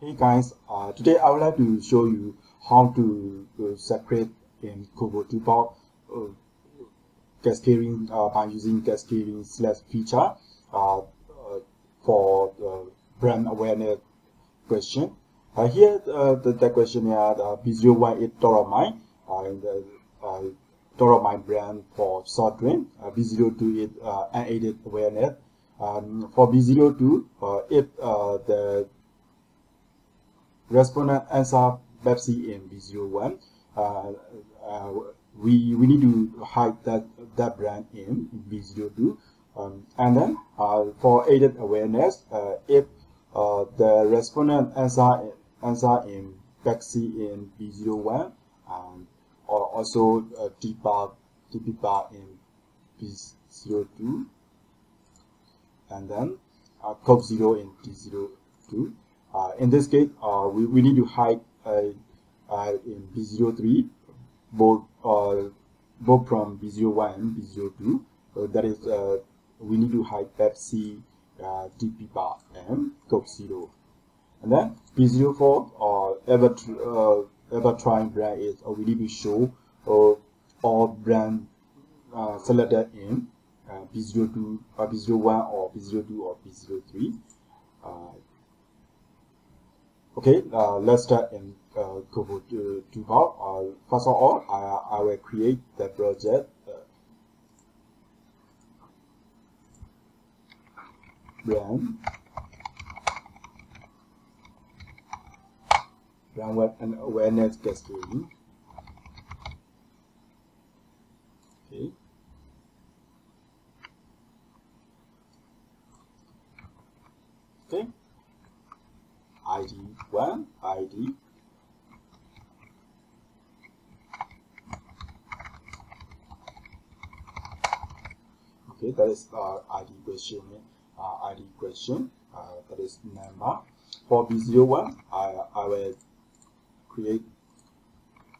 Hey guys, today I would like to show you how to separate in KoboToolBox cascading by using Cascading Select feature for brand awareness question. Here the questionnaire B01 is top of mind in the top of mind brand for short drink. B02 is unaided awareness. For B02, if the respondent answer Pepsi in B01, we need to hide that brand in B02. And then for aided awareness, if the respondent answer in Pepsi in B01 or also TP bar in B02, and then Coke Zero in T02. In this case, we need to hide in B03 both from B01 and B02. That is, we need to hide Pepsi, TP bar, and Coke Zero. And then B04 ever trying brand is we need to show all brand selected in B02 or B01 or B02 or B03. Okay, let's start in KoboToolBox. First of all, I will create the project brand and awareness cascading. Okay. Okay. ID 1, ID. Okay, that is ID question. ID question. That is number. For B01, I will create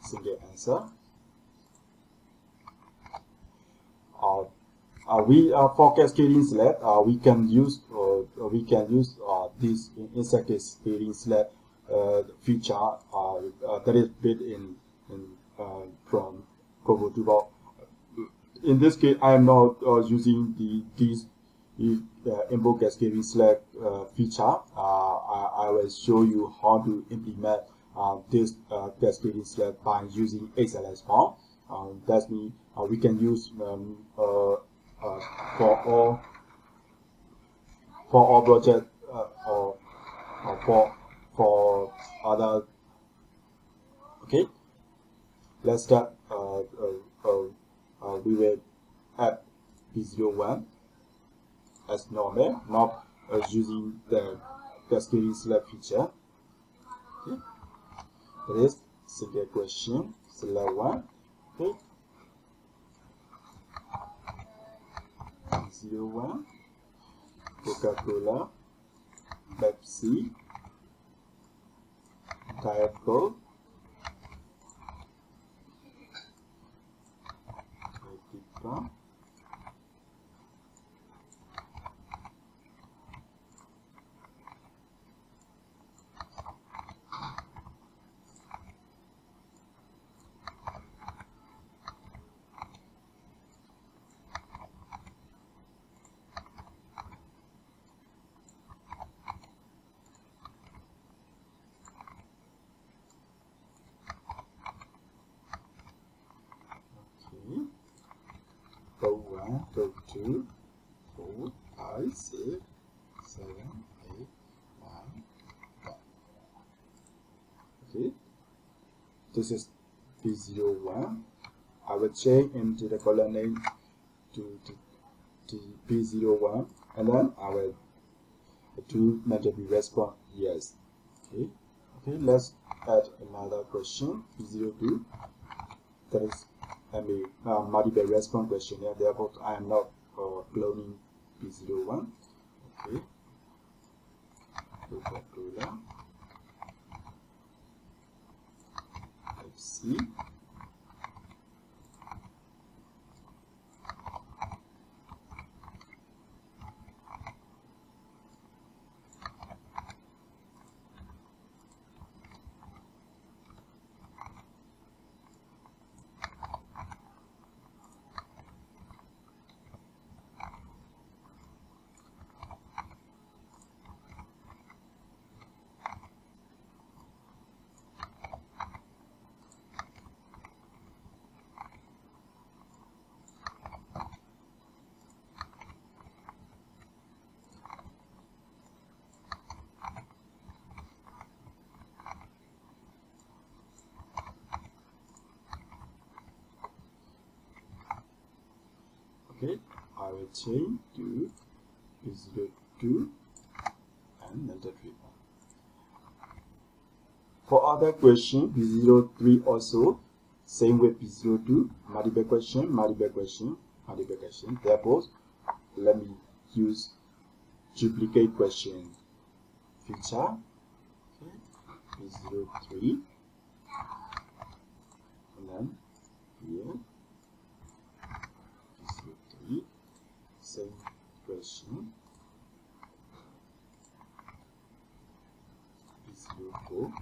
single answer. For Cascading Select, we can use this insert Cascading Select feature that is built in from KoboToolBox. In this case, I am not using this import Cascading Select feature. I will show you how to implement this Cascading Select by using XLX form. That's mean we can use for all project or for other. Okay, let's start. We will add B01 as normal, not using the Cascading Select feature. Okay, that is single question select one. Okay, 01 Coca-Cola, Pepsi, Diet Coke, Coca-Cola, Coke 1, Coke 2, 4, 5, 6, 7, 8, 9, 10. Okay, this is B01. I will change into the color name to B01, and then I will do mandatory response yes. Okay, okay, let's add another question B02. That is multiple response questionnaire. Therefore, I am not cloning B01. Okay, Coca-Cola, Pepsi, Okay, I will change to B02 and enter treatment. For other question, B03 also same with B02, multiple question, multiple question, multiple question. Therefore, let me use duplicate question feature. Okay, B03, and then here B03, same question, B04.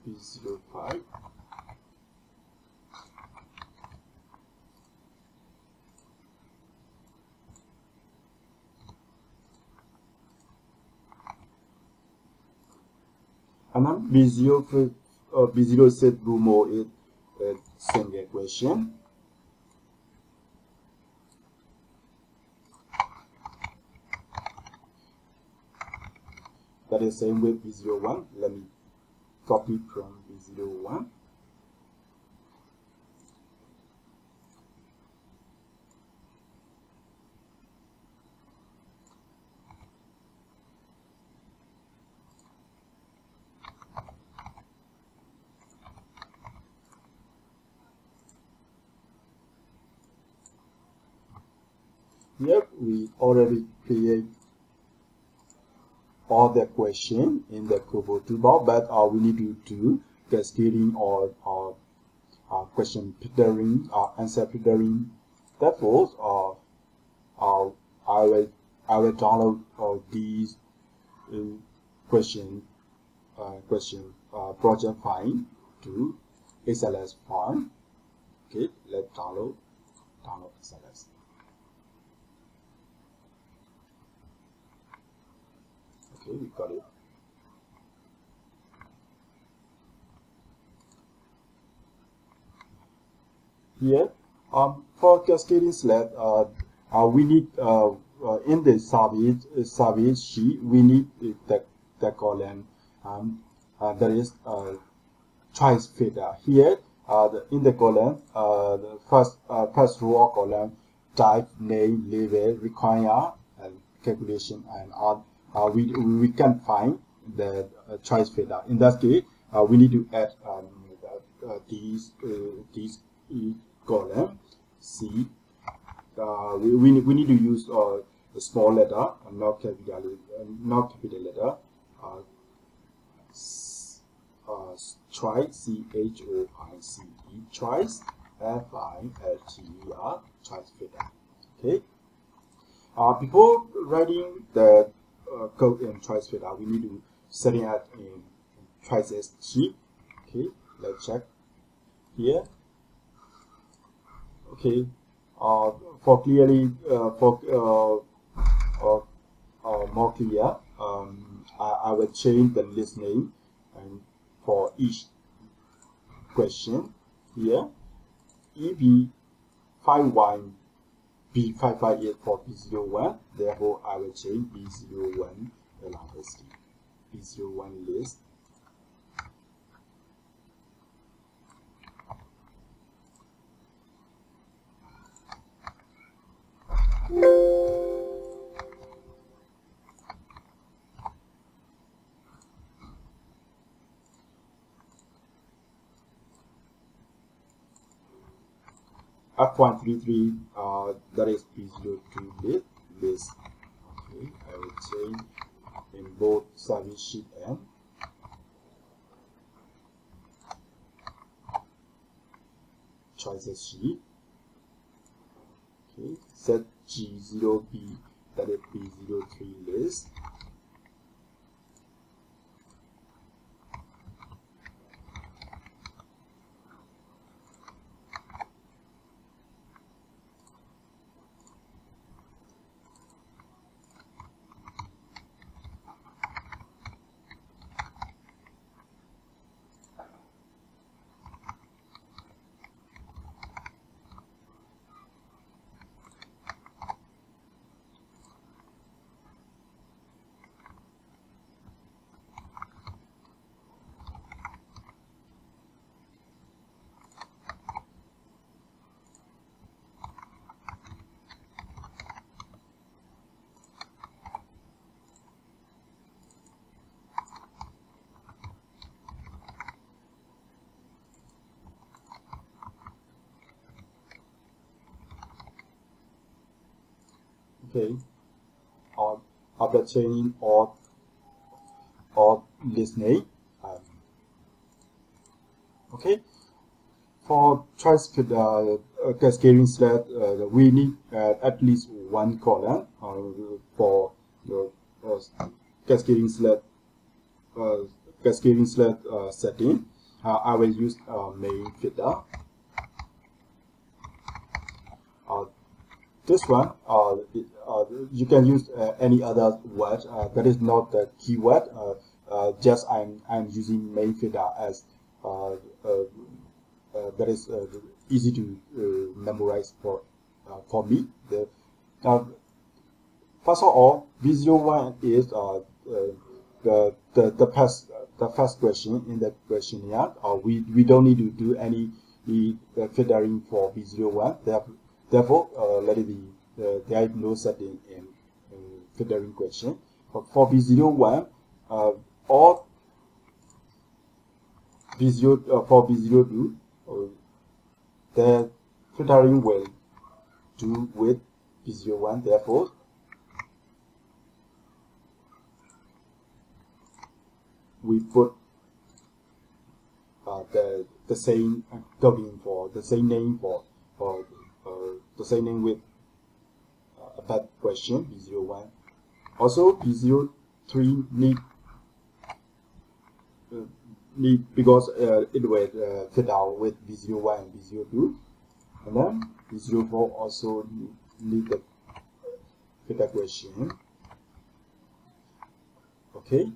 B05, and then B06 Rumo is a single question. That is same with B01. Let me copy from B01. Here we already create all the question in the KoboToolBox, but we need to do cascading or question filtering, answer filtering. Therefore, I will download these question project file to XLX file. Okay, let's download XLX. Okay, we got it. Here, for Cascading Select, we need in the service sheet, we need the column that is choice filter. Here, in the column, the first row of column, type, name, label, require, and calculation, and we can find the choice filter. In that case, we need to add these column C. We need to use a small letter, not capital letter. Choice, CHOICE, choice, FILTER, choice filter. Okay. Before writing the code in choice filter, we need to set it up in choices sheet. Okay, let's check here. Okay, for clearly more clear, I will change the list name and for each question here. EB51 B558 for B01. Therefore, I will change B01 list. B01 list. F133, that is B02 list. Okay, I will change in both service sheet and choices sheet. Okay, set G0B, that is B03 list. Okay, or after changing or listening. Okay, for transcript cascading select, we need at least one column for the cascading select setting. I will use main filter. This one, you can use any other word that is not the keyword. Just I'm using main filter as that is easy to memorize for me. First of all, V01 is the first question in the questionnaire. We don't need to do any filtering for V01. Therefore, let it be. There is no setting in filtering question. For V01, all for V02, the filtering will do with V01. Therefore, we put the same token for the same name for the same name with that question V01. Also, V03 need because it will fit out with V01 and V02, and then V04 also need the filter question. Okay.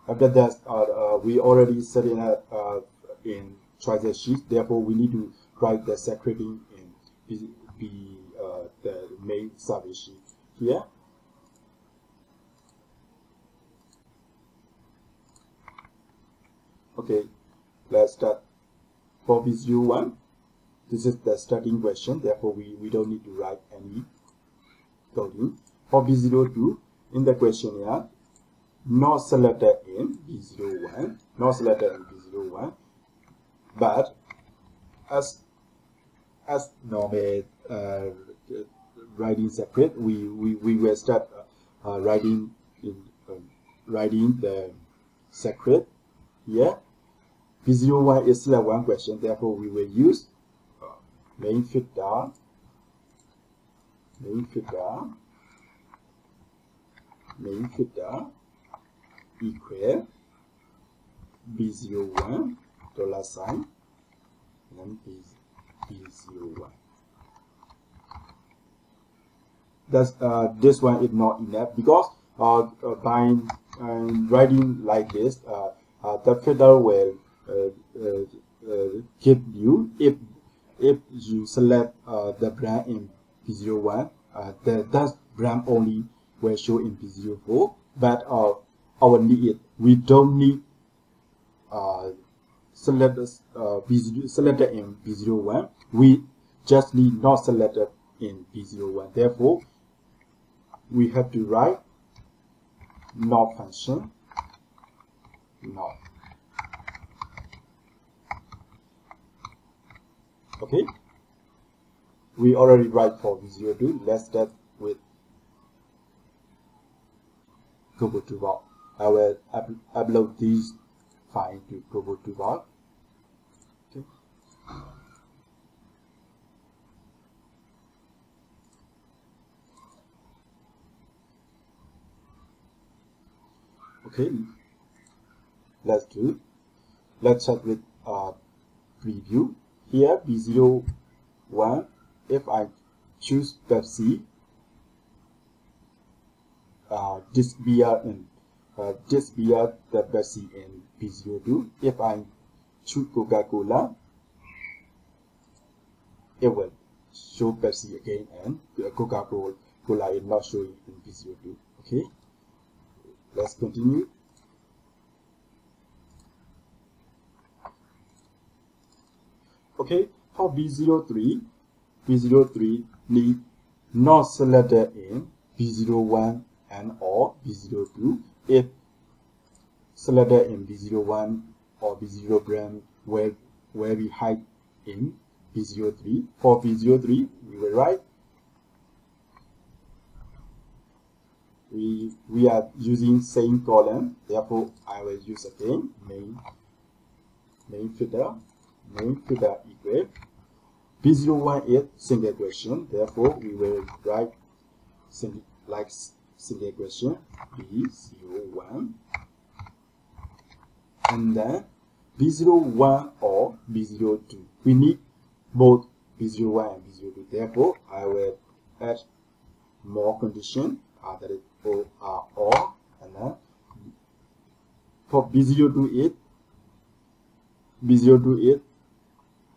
After that, we already set it up in transit sheet. Therefore, we need to write the secreting in the main service sheet here. Okay, let's start. For V01, this is the starting question. Therefore, we don't need to write any coding. For V02, in the questionnaire, not selected in V01, not selected in V01, but as normal writing separate, we will start writing the secret here. V01 is select one question, therefore we will use main filter equal V01 $, and then V01. That's this one is not enough because by writing like this, the filter will give you if you select the brand in V01, that brand only will show in V04. But our need, we don't need selected in V01. We just need not selected in V01. Therefore, we have to write not function not. Okay, we already write for V02. Let's start with KoboToolBox. I will upload these files to KoboToolBox. Okay. Okay, let's start with preview. Here V01, if I choose Pepsi, this beer the Pepsi in V02. If I choose Coca-Cola, it will show Pepsi again, and Coca-Cola is not showing in V02. Okay, let's continue. Okay, for V03 need not selected in V01 and or V02. If selected in V01 or V0 brand where we hide in V03. For V03, we will write we are using same column, therefore I will use again main filter equal B01 is single question, therefore we will write single question B01, and then B01 or B02. We need both B01 and B02, therefore I will add more condition, that is or, and then for B02 is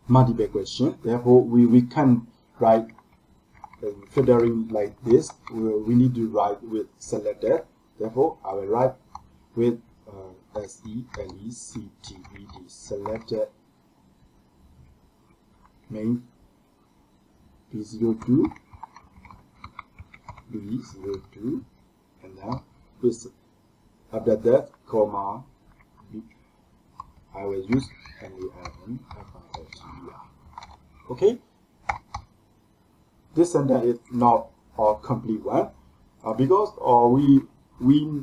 multiple question, therefore we can write filtering like this. We need to write with selected, therefore I will write with selected selected main B02 and now with after that comma I will use okay. This sentence is not a complete one because we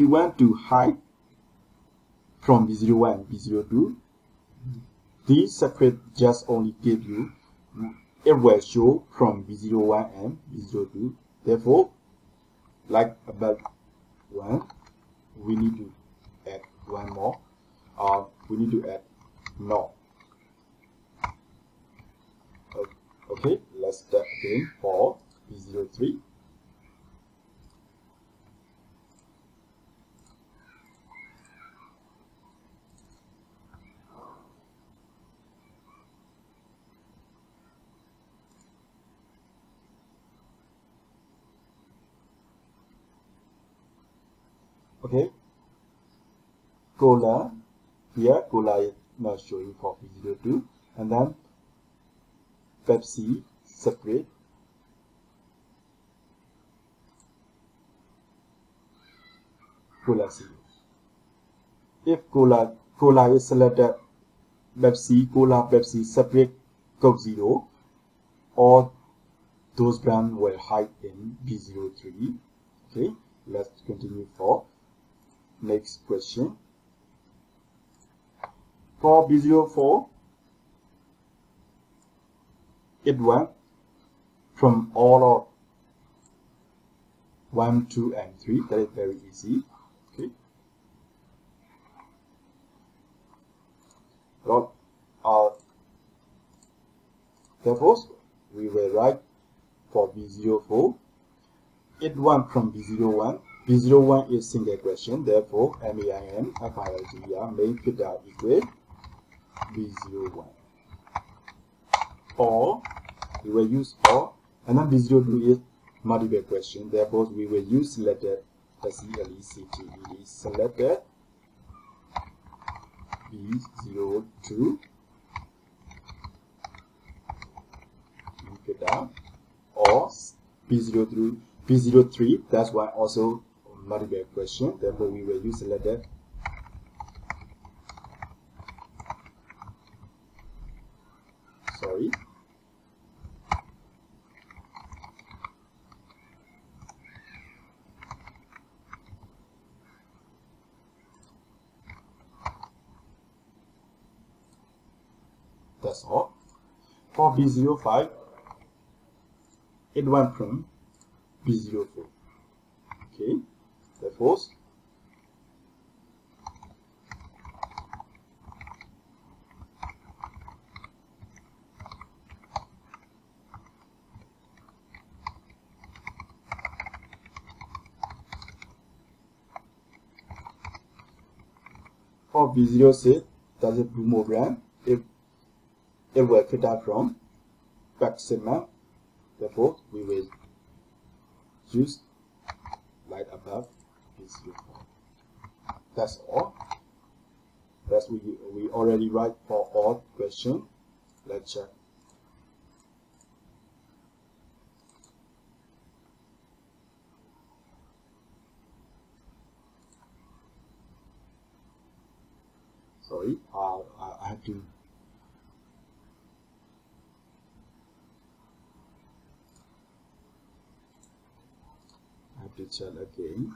want to hide from B01 and B02. This separate just only give you it will show from B01 and B02. Therefore, like above one, we need to add one more. We need to add no. Okay, let's start again for B03. Okay, color here, color is not showing for B02, and then Pepsi separate, cola C. If cola is selected, Pepsi, cola, Pepsi separate, Coke Zero, all those brands will hide in B03. Okay, let's continue for next question. For B04, it went from all of 1, 2, and 3. That is very easy. Okay. Well, therefore, we will write for B04. It went from B01. B01 is single question. Therefore, main filter main filter equal B01. Or we will use or, and then B02 is multiple question, therefore we will use selected selected B02 or B03, that's why also multiple question, therefore we will use selected that's all. For B05, it went from B04. Okay, therefore for B06, that's a Brumo brand. It will filter from maximum, therefore we will use like above B04. That's all. That's we already write for all questions. Let's check. Sorry, I have to to check again.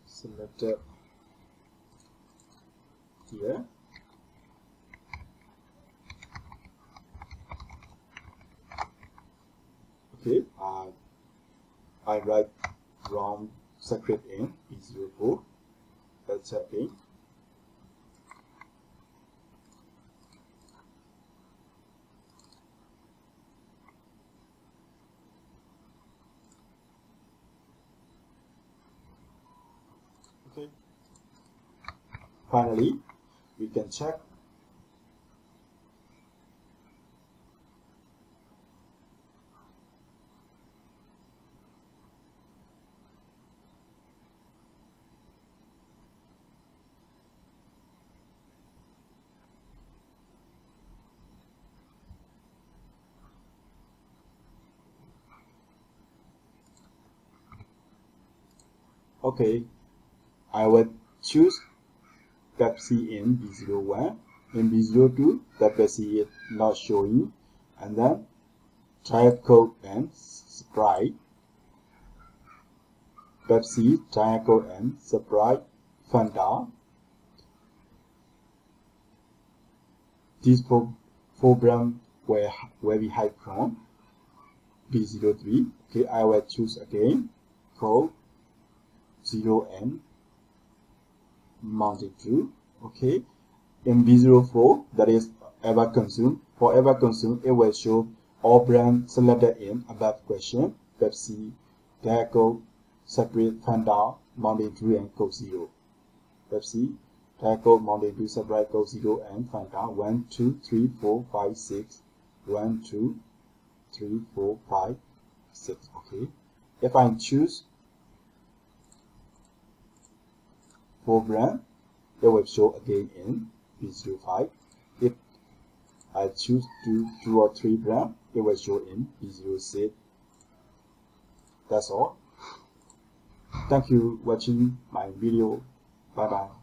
Select here. Okay, I write wrong secret in B04. Let's check in. Okay. Finally, we can check. Okay, I will choose Pepsi in B01. In B02, the Pepsi is not showing, and then Diet Coke and Sprite. Pepsi, Diet Coke and Sprite, Fanta. These four brands where we hide from. B03. Okay, I will choose again Coke, 0 and Mountain Dew. Okay, in B04, that is ever consumed. For ever consumed, it will show all brands selected in above question: Pepsi, Diet Coke, Sprite, Fanta, Mountain Dew, and Coke Zero. Pepsi, Diet Coke, Mountain Dew, Sprite, Coke Zero, and Fanta. 1, 2, 3, 4, 5, 6. 1, 2, 3, 4, 5, 6. Okay. If I choose 4 brands, it will show again in B05. If I choose 2 or 3 brands, it will show in B06. That's all. Thank you for watching my video. Bye bye.